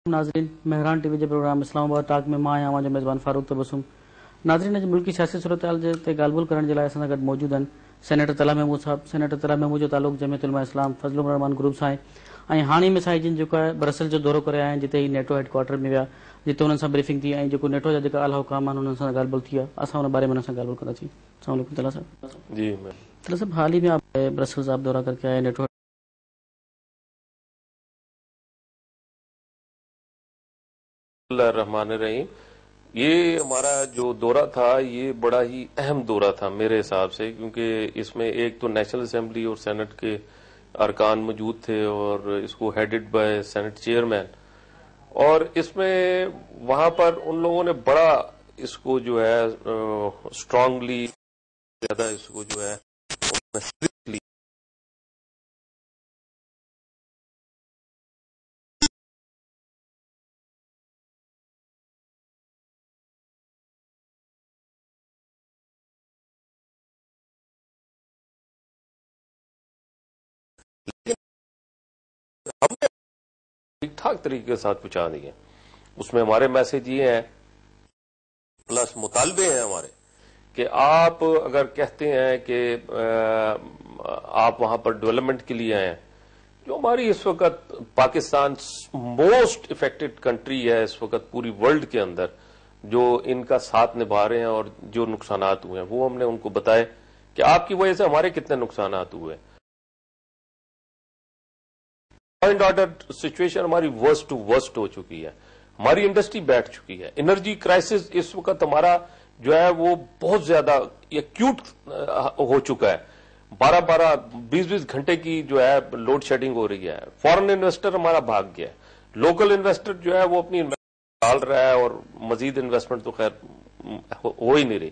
ناظرین Mehran T V کے programme اسلام آباد ٹاک میں ماں آواں جو میزبان فاروق تبسم ناظرین اج ملکی سیاسی صورتحال تے گالبول کرن جے لاءِ اساں گڈ موجود ہیں سینیٹر طلحہ محمود صاحب. سینیٹر طلحہ محمود جو تعلق جمعیت علماء اسلام فضل الرحمان گروپ سان ہے ہانی میں سائیں جن جو برسل جو دورو کرے آئے جتے ہی نیٹو ہیڈ کوارٹر میں ویا جتے انہاں سان بریفنگ تھی جو نیٹو جا جو اعلی حکام انہاں سان گالبول تھی اساں ان بارے میں اساں گالبول کرا چی. السلام علیکم طلحہ صاحب. جی طلحہ صاحب حال ہی میں آپ برسلز آپ دورہ کر کے آئے نیٹو اللہ الرحمن الرحیم. یہ ہمارا جو دورہ تھا یہ بڑا ہی اہم دورہ تھا میرے حساب سے، کیونکہ اس میں ایک تو نیشنل اسمبلی اور سینٹ کے ارکان موجود تھے اور اس کو ہیڈڈ بائی سینٹ چیئرمین، اور اس میں وہاں پر ان لوگوں نے بڑا اس کو جو ہے اسٹرانگلی زیادہ اس کو جو ہے ہم نے ٹھیک ٹھاک طریقے کے ساتھ پہنچا دی ہے. اس میں ہمارے میسج یہ ہیں پلس مطالبے ہیں ہمارے کہ آپ اگر کہتے ہیں کہ آپ وہاں پر ڈیولپمنٹ کے لیے آئے ہیں، جو ہماری اس وقت پاکستان موسٹ افیکٹڈ کنٹری ہے اس وقت پوری ورلڈ کے اندر، جو ان کا ساتھ نبھا رہے ہیں اور جو نقصانات ہوئے ہیں وہ ہم نے ان کو بتائے کہ آپ کی وجہ سے ہمارے کتنے نقصانات ہوئے. اینڈ آرڈر سچویشن ہماری ورسٹ ٹو ورسٹ ہو چکی ہے، ہماری انڈسٹری بیٹھ چکی ہے، انرجی کرائسس اس وقت ہمارا جو ہے وہ بہت زیادہ ایکیوٹ ہو چکا ہے. 12-20 گھنٹے کی جو ہے لوڈ شیڈنگ ہو رہی ہے. فورن انویسٹر ہمارا بھاگ گیا ہے، لوکل انویسٹر جو ہے وہ اپنی ڈال رہا ہے اور مزید انویسٹمنٹ تو خیر ہو ہی نہیں رہی.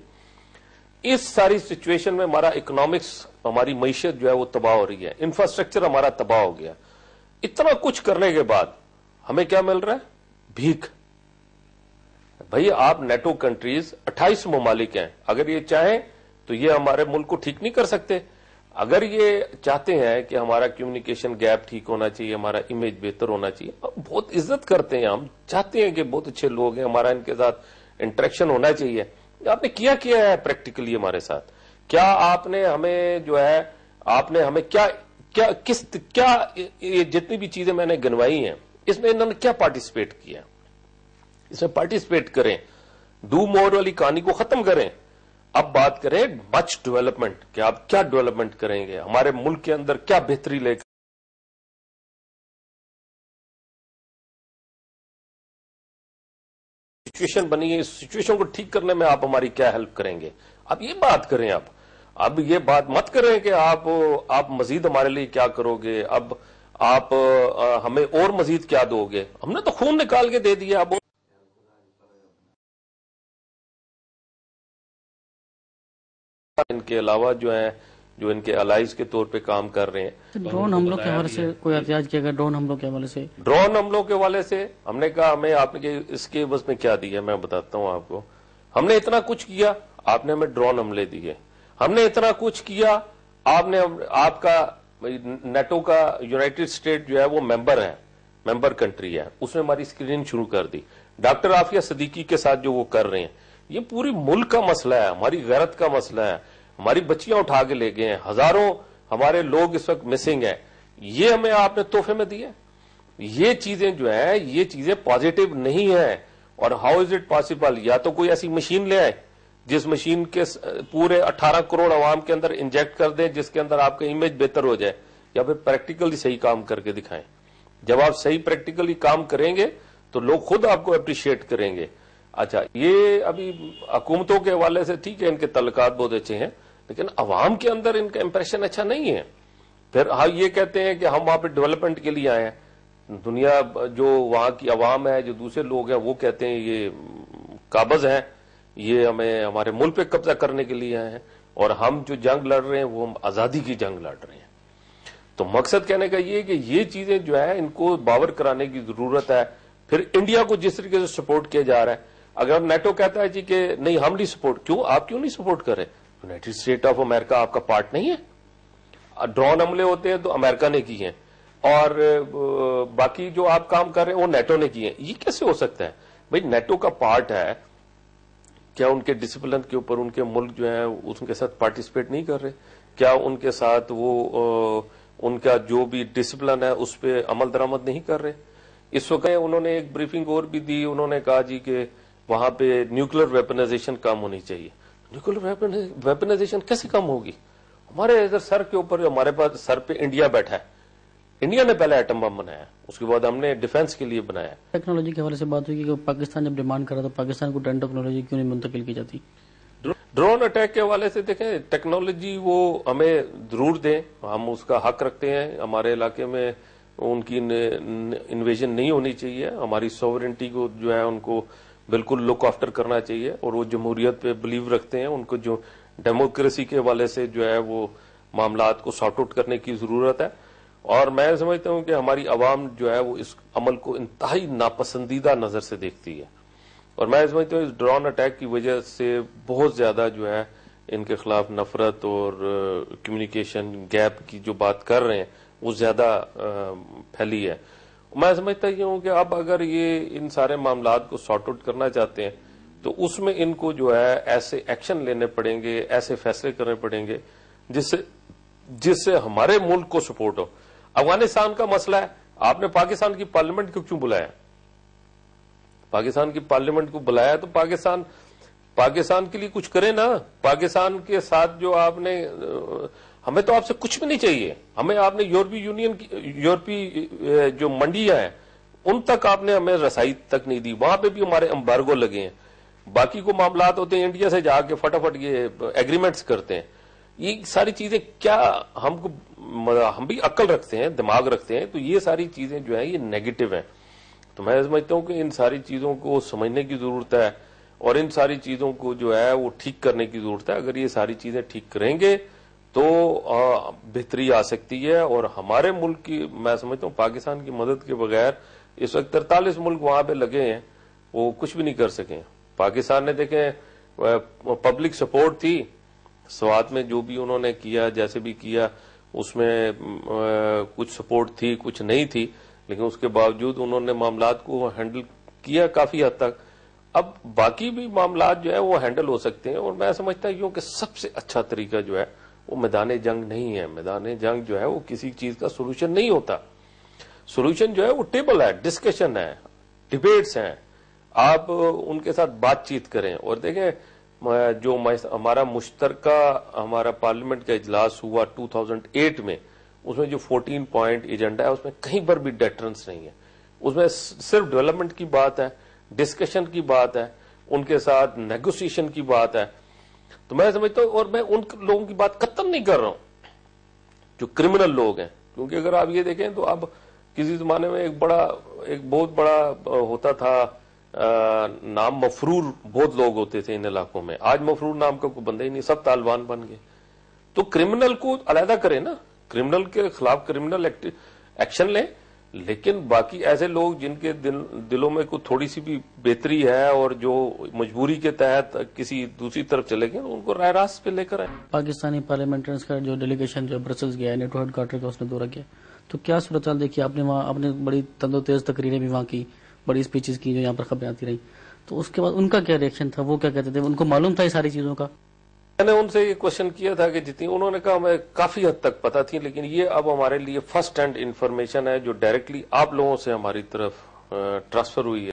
اس ساری سچویشن میں ہمارا اکنامکس، ہماری معیشت جو ہے وہ تباہ ہو رہی ہے، انفراسٹرکچر ہمارا تباہ ہو گیا. اتنا کچھ کرنے کے بعد ہمیں کیا مل رہا ہے؟ بھیک. بھئی آپ نیٹو کنٹریز 28 ممالک ہیں، اگر یہ چاہیں تو یہ ہمارے ملک کو ٹھیک نہیں کر سکتے. اگر یہ چاہتے ہیں کہ ہمارا کمیونیکیشن گیپ ٹھیک ہونا چاہیے، ہمارا امیج بہتر ہونا چاہیے، بہت عزت کرتے ہیں ہم، چاہتے ہیں کہ بہت اچھے لوگ ہیں، ہمارا ان کے ساتھ انٹریکشن ہونا چاہیے. آپ نے کیا ہے پریکٹیکلی ہمارے ساتھ؟ کیا آپ نے ہمیں جو ہے آپ نے ہمیں کیا یہ جتنی بھی چیزیں میں نے گنوائی ہیں اس میں انہوں نے کیا پارٹیسپیٹ کیا؟ اس میں پارٹیسپیٹ کریں، ڈو مور والی کہانی کو ختم کریں. اب بات کریں مچ ڈیولپمنٹ، کہ آپ کیا ڈیولپمنٹ کریں گے، ہمارے ملک کے اندر کیا بہتری لے کر سچویشن بنی ہے، اس سچویشن کو ٹھیک کرنے میں آپ ہماری کیا ہیلپ کریں گے. اب یہ بات کریں. اب یہ بات مت کریں کہ آپ مزید ہمارے لیے کیا کرو گے، اب آپ ہمیں اور مزید کیا دو گے. ہم نے تو خون نکال کے دے دیا. اب ان کے علاوہ جو ہیں جو ان کے الائز کے طور پہ کام کر رہے ہیں. ڈرون حملوں کے حوالے سے کوئی احتجاج کیا گیا؟ ڈرون حملوں کے حوالے سے ہم نے کہا ہمیں آپ نے اس کے عوض میں کیا دیا میں بتاتا ہوں آپ کو. ہم نے اتنا کچھ کیا، آپ نے ہمیں ڈرون حملے دیے. ہم نے اتنا کچھ کیا، آپ کا نیٹو کا یونائٹڈ اسٹیٹ جو ہے وہ ممبر کنٹری ہے، اس نے ہماری اسکریننگ شروع کر دی. ڈاکٹر عافیہ صدیقی کے ساتھ جو وہ کر رہے ہیں، یہ پوری ملک کا مسئلہ ہے، ہماری غیرت کا مسئلہ ہے. ہماری بچیاں اٹھا کے لے گئے ہیں، ہزاروں ہمارے لوگ اس وقت مسنگ ہیں. یہ ہمیں آپ نے تحفے میں دیے. یہ چیزیں جو ہیں یہ چیزیں پازیٹو نہیں ہیں. اور ہاؤ از اٹ پاسبل؟ یا تو کوئی ایسی مشین لے آئے جس مشین کے پورے 18 کروڑ عوام کے اندر انجیکٹ کر دیں، جس کے اندر آپ کا امیج بہتر ہو جائے، یا پھر پریکٹیکلی صحیح کام کر کے دکھائیں. جب آپ صحیح پریکٹیکلی کام کریں گے تو لوگ خود آپ کو اپریشیٹ کریں گے. اچھا، یہ ابھی حکومتوں کے حوالے سے ٹھیک ہے، ان کے تعلقات بہت اچھے ہیں، لیکن عوام کے اندر ان کا امپریشن اچھا نہیں ہے. پھر یہ کہتے ہیں کہ ہم وہاں پہ ڈیولپمنٹ کے لیے آئے ہیں. دنیا جو وہاں کی عوام ہے، جو دوسرے لوگ ہیں، وہ کہتے ہیں یہ قابض ہیں، یہ ہمیں ہمارے ملک پہ قبضہ کرنے کے لیے آئے ہیں، اور ہم جو جنگ لڑ رہے ہیں وہ ہم آزادی کی جنگ لڑ رہے ہیں. تو مقصد کہنے کا یہ کہ یہ چیزیں جو ہے ان کو باور کرانے کی ضرورت ہے. پھر انڈیا کو جس طریقے سے سپورٹ کیا جا رہا ہے، اگر نیٹو کہتا ہے جی کہ نہیں ہم نہیں سپورٹ، آپ کیوں نہیں سپورٹ کر رہے؟ یونائٹڈ اسٹیٹ آف امریکہ آپ کا پارٹ نہیں ہے؟ ڈرون حملے ہوتے ہیں تو امریکہ نے کی ہیں. اور باقی جو آپ کام کر رہے ہیں وہ نیٹو نے کیے ہیں. یہ کیسے ہو سکتا ہے بھائی؟ نیٹو کا پارٹ ہے کیا؟ ان کے ڈسپلن کے اوپر ان کے ملک جو ہیں ان کے ساتھ پارٹیسپیٹ نہیں کر رہے؟ کیا ان کے ساتھ وہ ان کا جو بھی ڈسپلن ہے اس پہ عمل درآمد نہیں کر رہے؟ اس وقت انہوں نے ایک بریفنگ اور بھی دی. انہوں نے کہا جی کہ وہاں پہ نیوکلیر ویپنائزیشن کم ہونی چاہیے. نیوکلیر ویپنائزیشن کیسے کم ہوگی؟ ہمارے ادھر سر کے اوپر ہمارے پاس سر پہ انڈیا بیٹھا ہے. انڈیا نے پہلے ایٹم بم بنایا, اس کے بعد ہم نے ڈیفنس کے لیے بنایا. ٹیکنالوجی کے حوالے سے بات ہوئی کہ پاکستان جب ڈیمانڈ کرا تو پاکستان کو ڈرون ٹیکنالوجی کیوں نہیں منتقل کی جاتی؟ ڈرون اٹیک کے حوالے سے دیکھیں, ٹیکنالوجی وہ ہمیں ضرور دیں, ہم اس کا حق رکھتے ہیں. ہمارے علاقے میں ان کی انویژن نہیں ہونی چاہیے. ہماری سوورنٹی کو جو ہے ان کو بالکل لک آفٹر کرنا چاہیے, اور وہ جمہوریت پہ بلیو رکھتے ہیں. ان کو جو ڈیموکریسی کے حوالے سے جو ہے وہ معاملات کو سارٹ آؤٹ کرنے کی ضرورت ہے. اور میں سمجھتا ہوں کہ ہماری عوام جو ہے وہ اس عمل کو انتہائی ناپسندیدہ نظر سے دیکھتی ہے. اور میں سمجھتا ہوں اس ڈرون اٹیک کی وجہ سے بہت زیادہ جو ہے ان کے خلاف نفرت اور کمیونیکیشن گیپ کی جو بات کر رہے ہیں وہ زیادہ پھیلی ہے. میں سمجھتا ہوں کہ اب اگر یہ ان سارے معاملات کو سارٹ آؤٹ کرنا چاہتے ہیں تو اس میں ان کو جو ہے ایسے ایکشن لینے پڑیں گے, ایسے فیصلے کرنے پڑیں گے جس سے ہمارے ملک کو سپورٹ ہو. افغانستان کا مسئلہ ہے, آپ نے پاکستان کی پارلیمنٹ کو کیوں بلایا؟ پاکستان کی پارلیمنٹ کو بلایا تو پاکستان کے لیے کچھ کرے نا. پاکستان کے ساتھ جو آپ نے, ہمیں تو آپ سے کچھ بھی نہیں چاہیے. ہمیں آپ نے یورپی جو منڈیاں ہیں ان تک آپ نے ہمیں رسائی تک نہیں دی. وہاں پہ بھی ہمارے امبارگو لگے ہیں. باقی کو معاملات ہوتے ہیں انڈیا سے جا کے فٹافٹ یہ ایگریمنٹس کرتے ہیں. یہ ساری چیزیں کیا ہم بھی عقل رکھتے ہیں, دماغ رکھتے ہیں, تو یہ ساری چیزیں جو ہیں یہ نیگیٹو ہیں. تو میں سمجھتا ہوں کہ ان ساری چیزوں کو سمجھنے کی ضرورت ہے اور ان ساری چیزوں کو جو ہے وہ ٹھیک کرنے کی ضرورت ہے. اگر یہ ساری چیزیں ٹھیک کریں گے تو بہتری آ سکتی ہے. اور ہمارے ملک کی, میں سمجھتا ہوں پاکستان کی مدد کے بغیر اس وقت 43 ملک وہاں پہ لگے ہیں, وہ کچھ بھی نہیں کر سکے. پاکستان نے دیکھیں پبلک سپورٹ تھی, سوات میں جو بھی انہوں نے کیا جیسے بھی کیا اس میں کچھ سپورٹ تھی کچھ نہیں تھی, لیکن اس کے باوجود انہوں نے معاملات کو ہینڈل کیا کافی حد تک. اب باقی بھی معاملات جو ہے وہ ہینڈل ہو سکتے ہیں. اور میں سمجھتا ہوں کہ سب سے اچھا طریقہ جو ہے وہ میدان جنگ نہیں ہے. میدان جنگ جو ہے وہ کسی چیز کا سولوشن نہیں ہوتا. سولوشن جو ہے وہ ٹیبل ہے, ڈسکشن ہے, ڈیبیٹس ہیں. آپ ان کے ساتھ بات چیت کریں. اور دیکھیں جو ہمارا مشترکہ ہمارا پارلیمنٹ کا اجلاس ہوا 2008 میں, اس میں جو 14 پوائنٹ ایجنڈا ہے اس میں کہیں پر بھی ڈیٹرنس نہیں ہے. اس میں صرف ڈیولپمنٹ کی بات ہے, ڈسکشن کی بات ہے, ان کے ساتھ نیگوسیشن کی بات ہے. تو میں سمجھتا ہوں, اور میں ان لوگوں کی بات قطعاً نہیں کر رہا ہوں جو کرمنل لوگ ہیں, کیونکہ اگر آپ یہ دیکھیں تو اب کسی زمانے میں ایک بہت بڑا ہوتا تھا نام مفرور, بہت لوگ ہوتے تھے ان علاقوں میں. آج مفرور نام کا کوئی بندہ ہی نہیں, سب طالبان بن گئے. تو کرمنل کو علیحدہ کریں نا, کرمنل کے خلاف کرمنل ایکشن لیں, لیکن باقی ایسے لوگ جن کے دلوں میں کوئی تھوڑی سی بھی بہتری ہے اور جو مجبوری کے تحت کسی دوسری طرف چلے گئے ان کو راہ راست پہ لے کر آئیں. پاکستانی پارلیمنٹرز کا جو ڈیلیگیشن جو برسلز گیا, نیٹو ہیڈ کوارٹر کا اس نے دورہ کیا, تو کیا صورتحال دیکھی آپ نے وہاں؟ آپ نے بڑی تند و تیز تقریریں بھی وہاں کی, بڑی اسپیچز کی جو یہاں پر خبریں آتی رہی, تو اس کے بعد ان کا کیا ریئیکشن تھا؟ وہ کیا کہتے تھے؟ ان کو معلوم تھا یہ ساری چیزوں کا؟ میں نے ان سے یہ کوشچن کیا تھا کہ جتنی, انہوں نے کہا ہمیں کافی حد تک پتہ تھی, لیکن یہ اب ہمارے لیے فرسٹ ہینڈ انفارمیشن ہے جو ڈائریکٹلی آپ لوگوں سے ہماری طرف ٹرانسفر ہوئی ہے.